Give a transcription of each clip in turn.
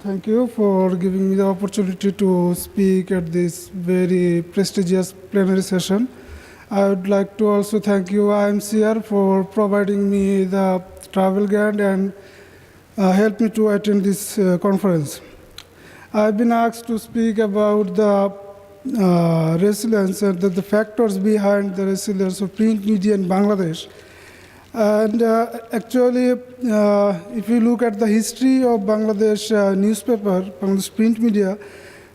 Thank you for giving me the opportunity to speak at this very prestigious plenary session. I would like to also thank you, IAMCR, for providing me the travel guide and help me to attend this conference. I've been asked to speak about the resilience and the factors behind the resilience of print media in Bangladesh. And actually, if you look at the history of Bangladesh newspaper, Bangladesh print media,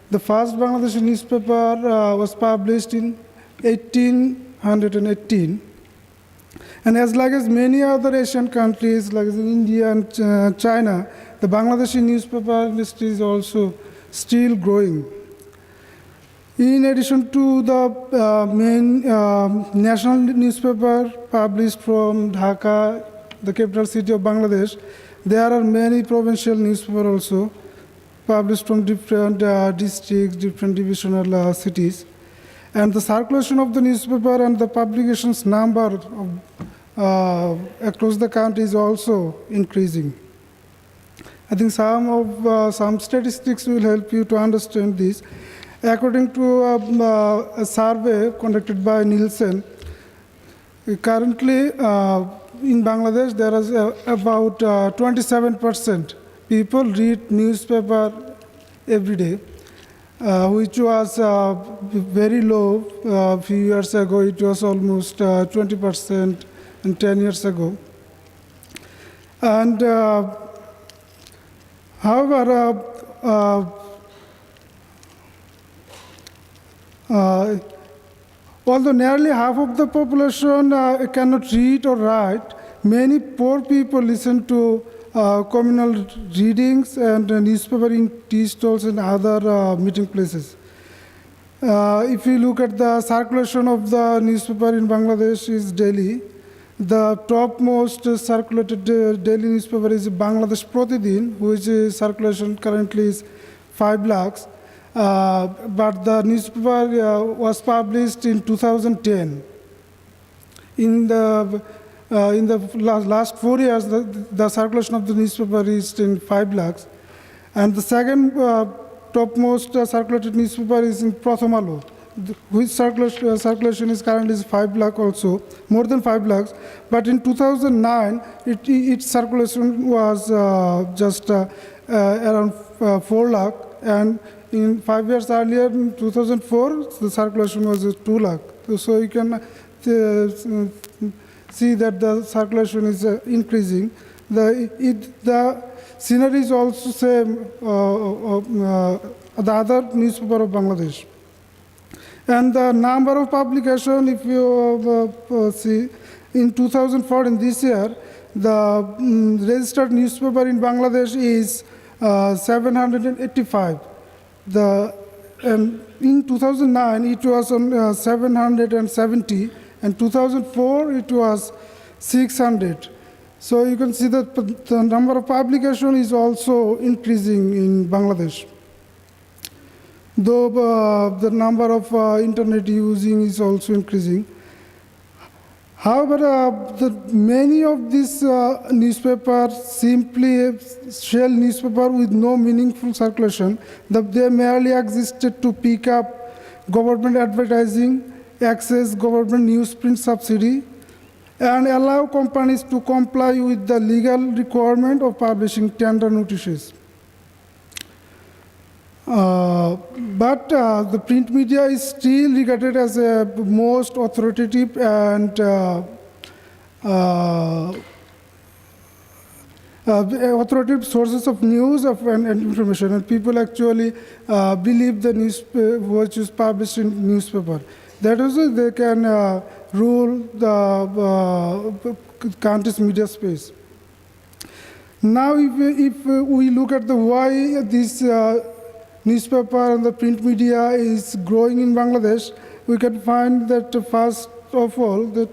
the first Bangladeshi newspaper was published in 1818. And as many other Asian countries, like in India and China, the Bangladeshi newspaper industry is also still growing. In addition to the main national newspaper published from Dhaka, the capital city of Bangladesh, there are many provincial newspapers also published from different districts, different divisional cities. And the circulation of the newspaper and the publications number across the country is also increasing. I think some statistics will help you to understand this. According to a survey conducted by Nielsen, currently in Bangladesh there is about 27% people read newspaper every day, which was very low. A few years ago it was almost 20% and 10 years ago. And however, although nearly half of the population cannot read or write, many poor people listen to communal readings and newspaper in tea stalls and other meeting places. If you look at the circulation of the newspaper in Bangladesh is daily. The topmost circulated daily newspaper is Bangladesh Pratidin, which circulation currently is 5 lakhs. But the newspaper was published in 2010. In the last 4 years, the circulation of the newspaper is in 5 lakhs. And the second topmost circulated newspaper is in Prathamalu, which circulation is currently 5 lakh also, more than 5 lakhs. But in 2009, its circulation was just around 4 lakh. And in 5 years earlier, in 2004, the circulation was 2 lakh. So you can see that the circulation is increasing. The scenery is also same the other newspaper of Bangladesh. And the number of publication, if you see, in 2014, this year, the registered newspaper in Bangladesh is 785. And in 2009, it was on 770, and 2004, it was 600. So you can see that the number of publication is also increasing in Bangladesh. Though the number of internet using is also increasing. However, many of these newspapers simply shell newspaper with no meaningful circulation. They merely existed to pick up government advertising, access government newsprint subsidy, and allow companies to comply with the legal requirement of publishing tender notices. But the print media is still regarded as a most authoritative and authoritative sources of news and information, and people actually believe the news which is published in newspaper. That is, they can rule the country's media space. Now, if we look at the why this newspaper and the print media is growing in Bangladesh, we can find that first of all that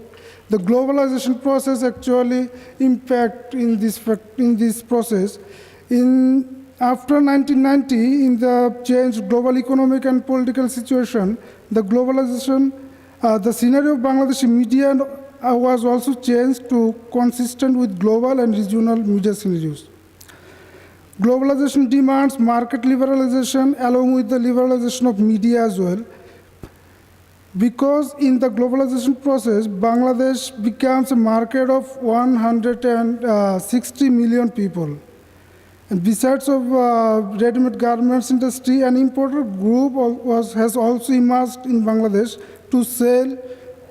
the globalization process actually impact in this process. After 1990, in the changed global economic and political situation, the globalization, the scenario of Bangladeshi media was also changed to consistent with global and regional media scenarios. Globalization demands market liberalization along with the liberalization of media as well. Because in the globalization process, Bangladesh becomes a market of 160 million people. And besides of ready-made garments industry, an importer group has also emerged in Bangladesh to sell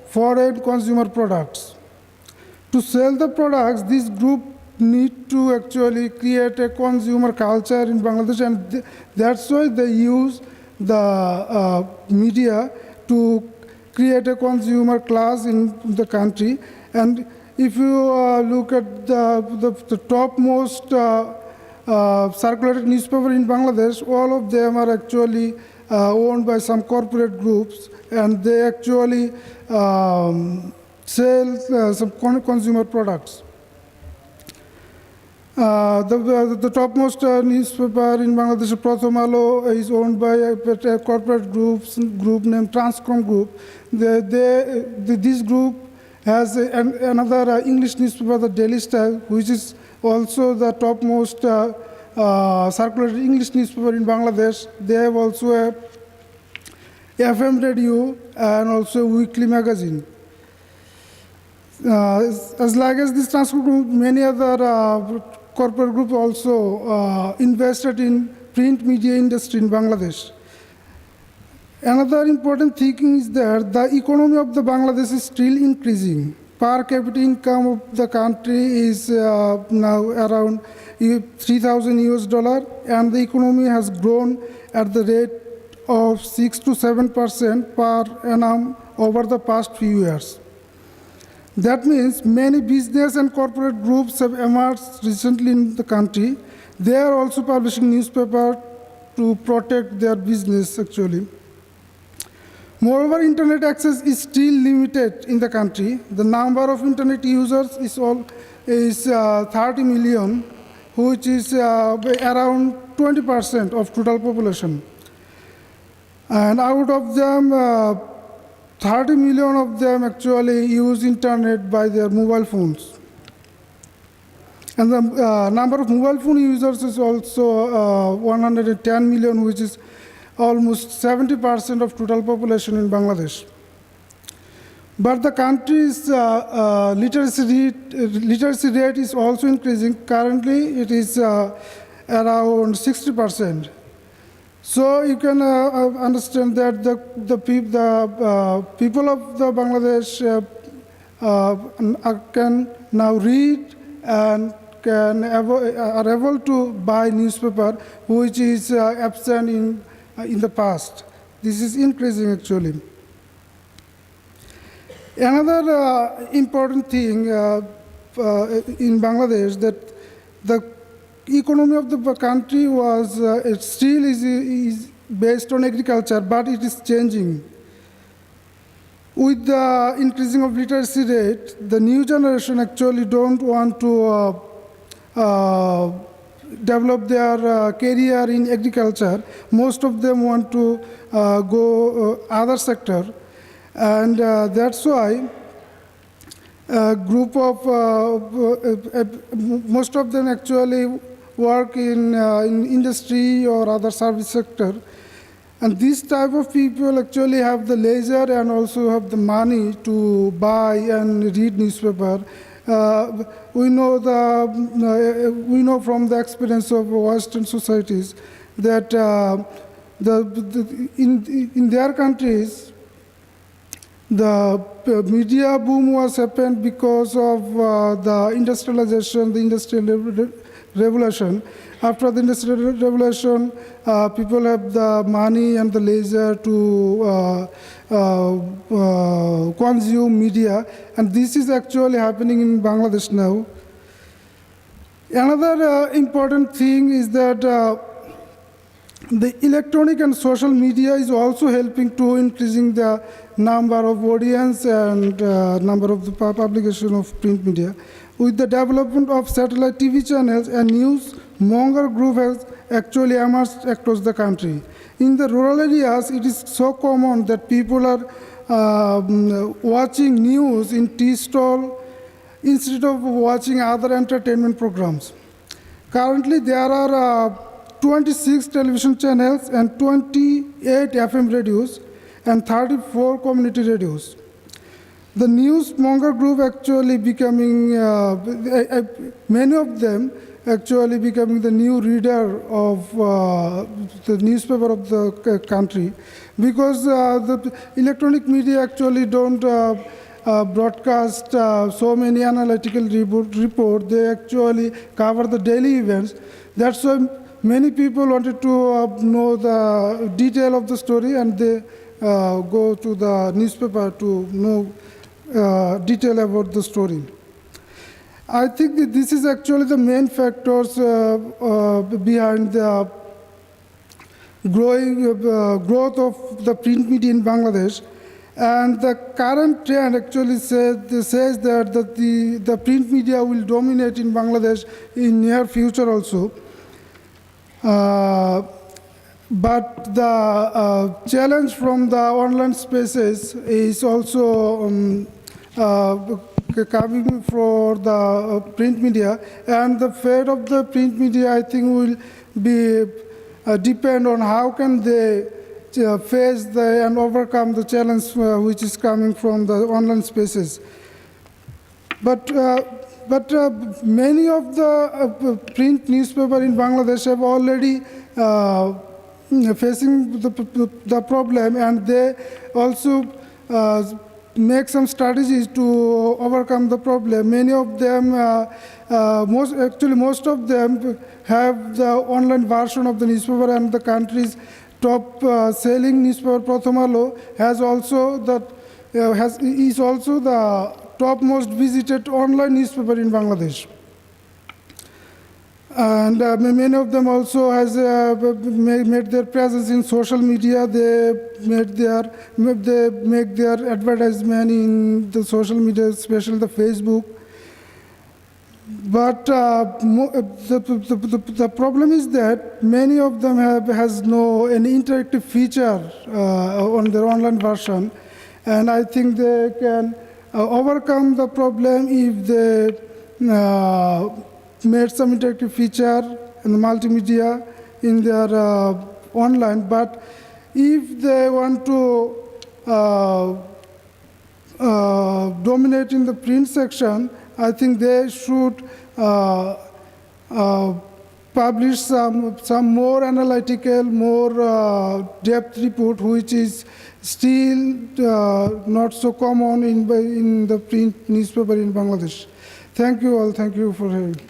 foreign consumer products. To sell the products, this group need to actually create a consumer culture in Bangladesh, and that's why they use the media to create a consumer class in the country. And if you look at the topmost circulated newspaper in Bangladesh, all of them are actually owned by some corporate groups, and they actually sell some consumer products. The topmost newspaper in Bangladesh, Pratham Alo, is owned by a corporate group named Transcom Group. This group has another English newspaper, the Daily Star, which is also the topmost circulated English newspaper in Bangladesh. They have also a FM radio and also a weekly magazine. As like as this Transcom Group, many other corporate groups also invested in print media industry in Bangladesh. Another important thing is that the economy of the Bangladesh is still increasing. Per capita income of the country is now around 3,000 US dollar, and the economy has grown at the rate of 6 to 7% per annum over the past few years. That means many business and corporate groups have emerged recently in the country. They are also publishing newspapers to protect their business actually. Moreover, internet access is still limited in the country. The number of internet users is 30 million, which is around 20% of total population. And out of them, 30 million of them actually use internet by their mobile phones. And the number of mobile phone users is also 110 million, which is almost 70% of total population in Bangladesh. But the country's literacy rate is also increasing. Currently, it is around 60%. So you can understand that the people of the Bangladesh can now read and are able to buy newspaper, which is absent in the past. This is increasing actually. Another important thing in Bangladesh that the economy of the country was it still is based on agriculture, but it is changing. With the increasing of literacy rate, the new generation actually don't want to develop their career in agriculture. Most of them want to go other sector, and that's why a group of most of them actually work in industry or other service sector. And this type of people actually have the leisure and also have the money to buy and read newspaper. We know from the experience of Western societies that in their countries, the media boom was happened because of the industrialization, the industrial revolution. After the industrial revolution, people have the money and the leisure to consume media, and this is actually happening in Bangladesh now. Another important thing is that the electronic and social media is also helping to increasing the number of audience and number of the publication of print media. With the development of satellite TV channels, a news monger group has actually emerged across the country. In the rural areas, it is so common that people are watching news in tea stall instead of watching other entertainment programs. Currently, there are 26 television channels and 28 FM radios and 34 community radios. The newsmonger group actually becoming, many of them actually becoming the new reader of the newspaper of the country, because the electronic media actually don't broadcast so many analytical report. They actually cover the daily events. That's why many people wanted to know the detail of the story, and they go to the newspaper to know detail about the story. I think that this is actually the main factors behind the growth of the print media in Bangladesh. And the current trend actually says that the print media will dominate in Bangladesh in near future also. But the challenge from the online spaces is also coming for the print media, and the fate of the print media, I think, will be depend on how can they face and overcome the challenge which is coming from the online spaces. But many of the print newspaper in Bangladesh have already facing the problem, and they also make some strategies to overcome the problem. Many of them, most of them have the online version of the newspaper, and the country's top selling newspaper, Pratham Alo, is also the top most visited online newspaper in Bangladesh. And many of them also has made their presence in social media. They make their advertisement in the social media, especially the Facebook. But the problem is that many of them has no any interactive feature on their online version, and I think they can overcome the problem if they made some interactive feature and multimedia in their online. But if they want to dominate in the print section, I think they should publish some more analytical, more depth report, which is still not so common in the print newspaper in Bangladesh. Thank you all. Thank you for hearing.